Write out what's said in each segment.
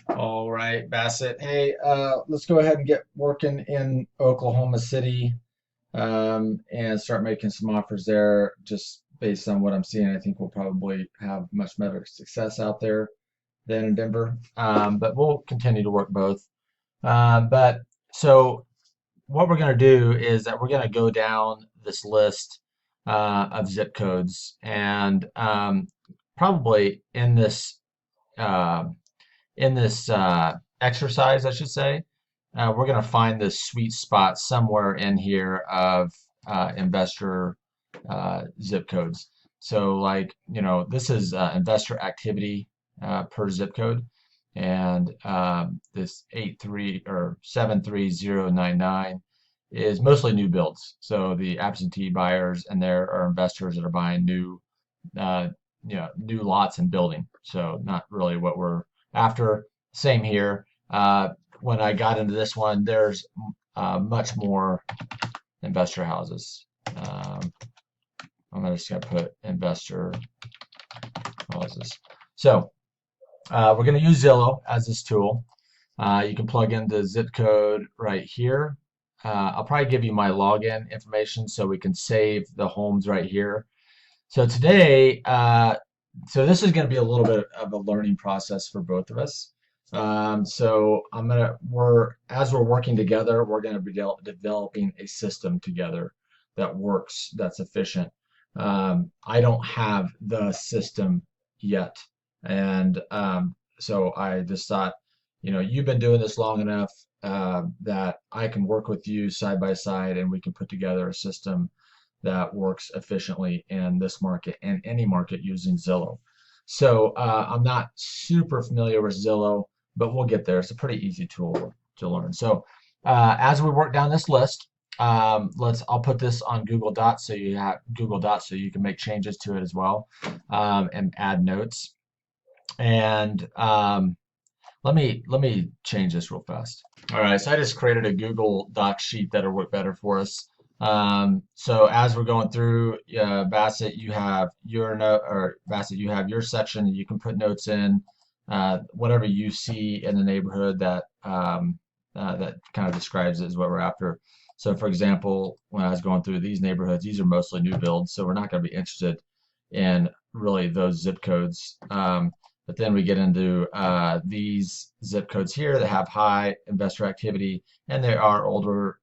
All right, Bassett. Hey, let's go ahead and get working in Oklahoma City and start making some offers there. Just based on what I'm seeing, I think we'll probably have much better success out there than in Denver. But we'll continue to work both. But so what we're going to do is that we're going to go down this list of zip codes and probably uh, in this exercise, I should say, we're going to find this sweet spot somewhere in here of investor zip codes. So, like, this is investor activity per zip code, and this 83 or 73099 is mostly new builds. So the absentee buyers and there are investors that are buying uh, new lots and building. So not really what we're after. Same here. When I got into this one, there's much more investor houses. I'm just going to put investor houses. So we're going to use Zillow as this tool. You can plug in the zip code right here. I'll probably give you my login information so we can save the homes right here. So today, so this is going to be a little bit of a learning process for both of us. So as we're working together, we're going to be developing a system together that works, that's efficient. I don't have the system yet, and so I just thought, you've been doing this long enough that I can work with you side by side, and we can put together a system that works efficiently in this market and any market using Zillow. So I'm not super familiar with Zillow, but we'll get there. It's a pretty easy tool to learn. So as we work down this list, I'll put this on Google Docs so you can make changes to it as well, and add notes. And let me change this real fast. All right, so I just created a Google Doc sheet that'll work better for us. So as we're going through, Bassett, you have your note, or Bassett, you have your section. You can put notes in, whatever you see in the neighborhood that kind of describes it is what we're after. So, for example, when I was going through these neighborhoods, these are mostly new builds, so we're not going to be interested in really those zip codes. But then we get into these zip codes here that have high investor activity, and they are older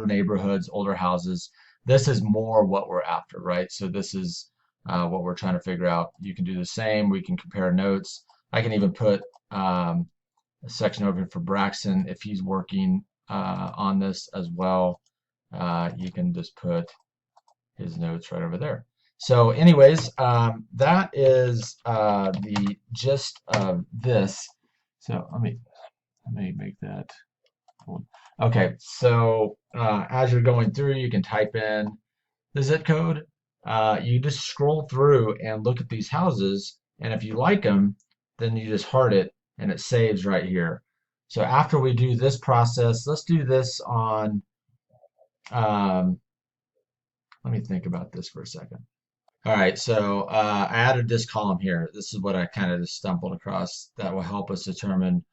neighborhoods, older houses. This is more what we're after, right? So this is what we're trying to figure out. You can do the same. We can compare notes. I can even put a section over here for Braxton if he's working on this as well. You can just put his notes right over there. So anyways, that is the gist of this. So let me make that. Okay, so as you're going through, you can type in the zip code. You just scroll through and look at these houses, and if you like them, then you just heart it, and it saves right here. So after we do this process, let's do this on. Um, Let me think about this for a second. All right, so I added this column here. This is what I kind of just stumbled across that will help us determine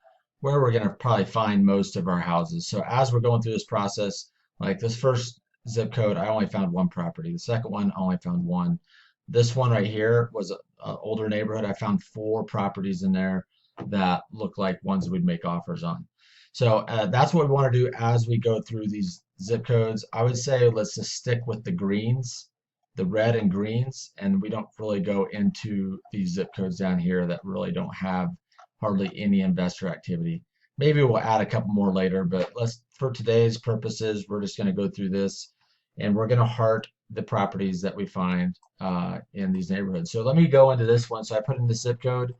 where we're going to probably find most of our houses. So as we're going through this process, like this first zip code, I only found one property. The second one, I only found one. This one right here was an older neighborhood. I found four properties in there that look like ones we'd make offers on. So that's what we want to do as we go through these zip codes. I would say let's just stick with the greens, the red and greens, and we don't really go into these zip codes down here that really don't have hardly any investor activity. Maybe we'll add a couple more later, but for today's purposes, we're just going to go through this, and we're going to heart the properties that we find in these neighborhoods. So let me go into this one. So I put in the zip code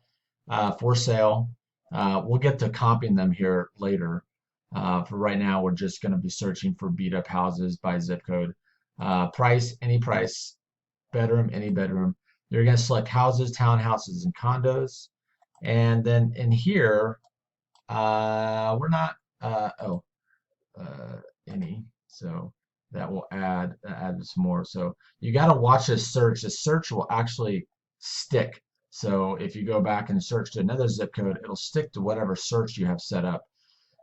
for sale. We'll get to comping them here later. For right now, we're just going to be searching for beat up houses by zip code. Price, any price. Bedroom, any bedroom. You're going to select houses, townhouses, and condos. And then in here, we're not, any. So that will add some more. So you got to watch this search. The search will actually stick. So if you go back and search to another zip code, it'll stick to whatever search you have set up.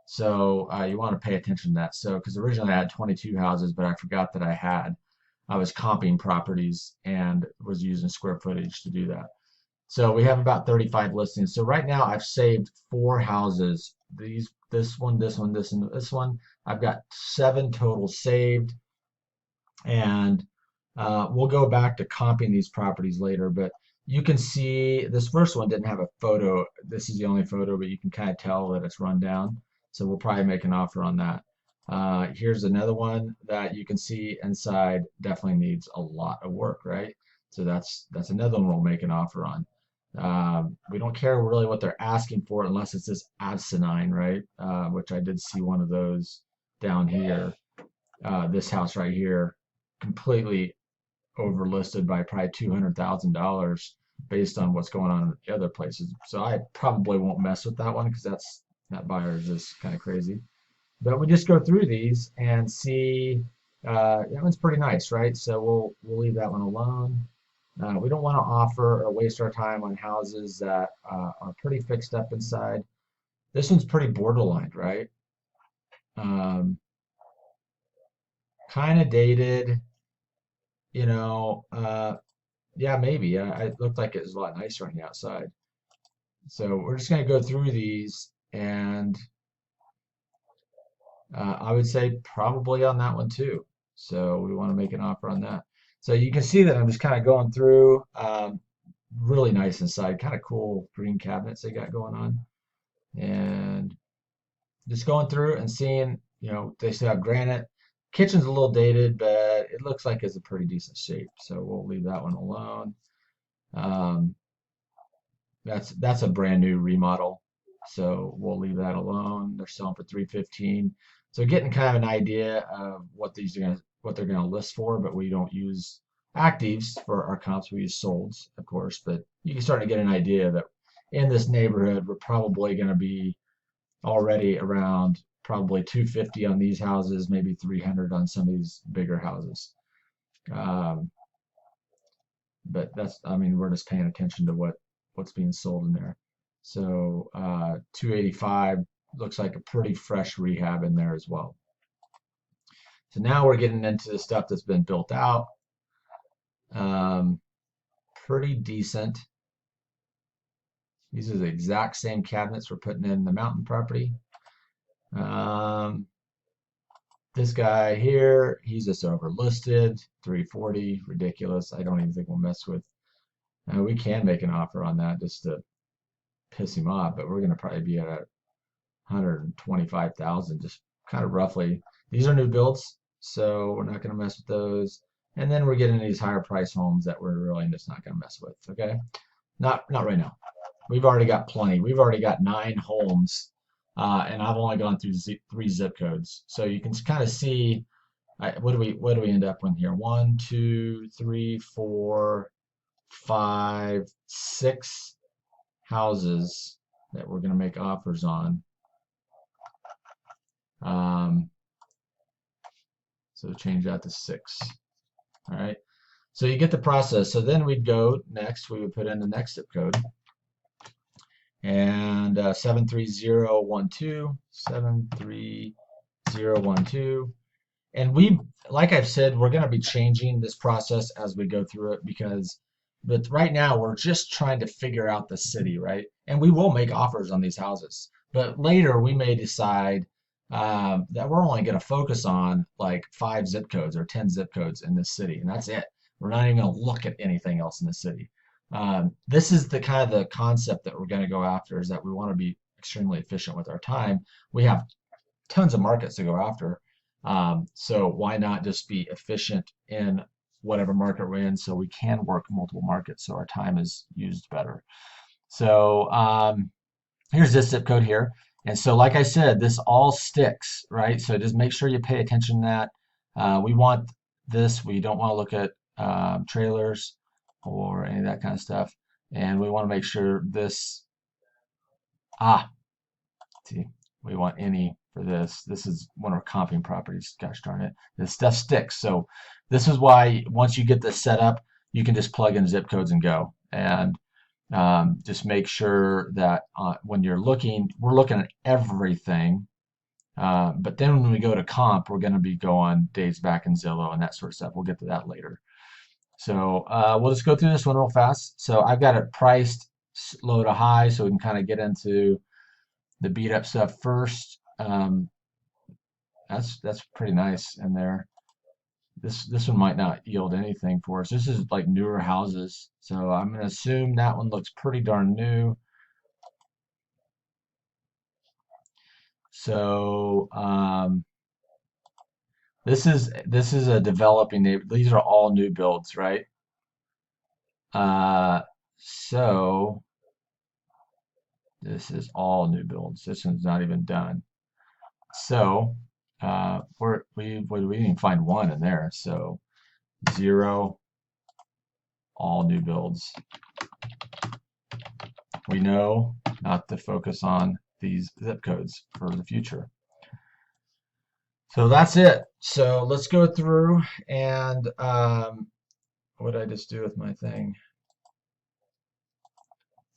So you want to pay attention to that. So because originally I had 22 houses, but I forgot that I was comping properties and was using square footage to do that. So we have about 35 listings. So right now I've saved 4 houses. This one, this one, this one, this one. I've got 7 total saved, and we'll go back to comping these properties later. But you can see this first one didn't have a photo. This is the only photo, but you can kind of tell that it's run down. So we'll probably make an offer on that. Here's another one that you can see inside definitely needs a lot of work, right? So that's another one we'll make an offer on. We don't care really what they're asking for unless it's this asinine, right? Which I did see one of those down here. This house right here, completely overlisted by probably $200,000 based on what's going on in the other places. So I probably won't mess with that one because that buyer is just kind of crazy. But we just go through these and see. That one's pretty nice, right? So we'll leave that one alone. We don't want to offer or waste our time on houses that are pretty fixed up inside. This one's pretty borderline, right? Kind of dated, you know. Yeah, maybe. It looked like it was a lot nicer on the outside. So we're just going to go through these, and I would say probably on that one too. So we want to make an offer on that. So you can see that I'm just kind of going through. Really nice inside, kind of cool green cabinets they got going on, and just going through and seeing, they still have granite. Kitchen's a little dated, but it looks like it's a pretty decent shape. So we'll leave that one alone. Um, that's a brand new remodel, so we'll leave that alone. They're selling for 315. So getting kind of an idea of what they're gonna list for, but we don't use actives for our comps. We use solds, of course, but you can start to get an idea that in this neighborhood we're probably going to be already around probably 250 on these houses, maybe 300 on some of these bigger houses. Um, but I mean, we're just paying attention to what's being sold in there. So 285 looks like a pretty fresh rehab in there as well. So now we're getting into the stuff that's been built out. Pretty decent. These are the exact same cabinets we're putting in the mountain property. This guy here, he's just overlisted, 340, ridiculous. I don't even think we'll mess with. We can make an offer on that just to piss him off, but we're going to probably be at 125,000, just kind of roughly. These are new builds, so we're not going to mess with those. And then we're getting these higher price homes that we're really just not going to mess with. Okay, not right now. We've already got plenty. We've already got 9 homes, and I've only gone through 3 zip codes. So you can kind of see what do we end up with here? 1, 2, 3, 4, 5, 6 houses that we're going to make offers on. So change that to 6. All right. So you get the process. So then we'd go next. We would put in the next zip code. And 73012, 73012. And like I've said, we're going to be changing this process as we go through it but right now we're just trying to figure out the city, right? And we will make offers on these houses. But later we may decide that we're only going to focus on like 5 zip codes or 10 zip codes in this city, and that's it. We're not even going to look at anything else in the city. This is the kind of the concept that we're going to go after, is that we want to be extremely efficient with our time. We have tons of markets to go after. So why not just be efficient in whatever market we're in so we can work multiple markets so our time is used better. So here's this zip code here. And so like I said, this all sticks, right? So just make sure you pay attention to that. We want this. We don't want to look at trailers or any of that kind of stuff. And we want to make sure this, see, we want any for this. This is one of our comping properties. Gosh darn it. This stuff sticks. So this is why once you get this set up, you can just plug in zip codes and go. And Just make sure that when you're looking, we're looking at everything. But then when we go to comp, we're going to be going days back in Zillow and that sort of stuff. We'll get to that later. So we'll just go through this one real fast. So I've got it priced low to high, so we can kind of get into the beat up stuff first. That's pretty nice in there. This one might not yield anything for us. This is like newer houses, so I'm going to assume that one looks pretty darn new. So this is a developing neighborhood. These are all new builds, right? So this is all new builds. This one's not even done. So we didn't even find one in there. So 0, all new builds. We know not to focus on these zip codes for the future. So that's it. So let's go through and what did I just do with my thing?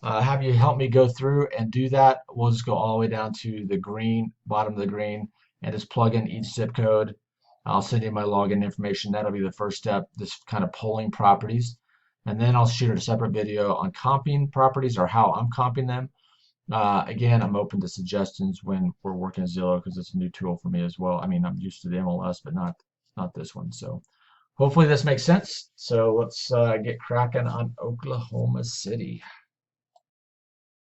Have you help me go through and do that. We'll just go all the way down to the green, bottom of the green, and just plug in each zip code. I'll send you my login information. That'll be the first step, this kind of polling properties. And then I'll shoot a separate video on comping properties or how I'm comping them. Again, I'm open to suggestions when we're working at Zillow because it's a new tool for me as well. I mean, I'm used to the MLS, but not this one. So hopefully this makes sense. So let's get cracking on Oklahoma City.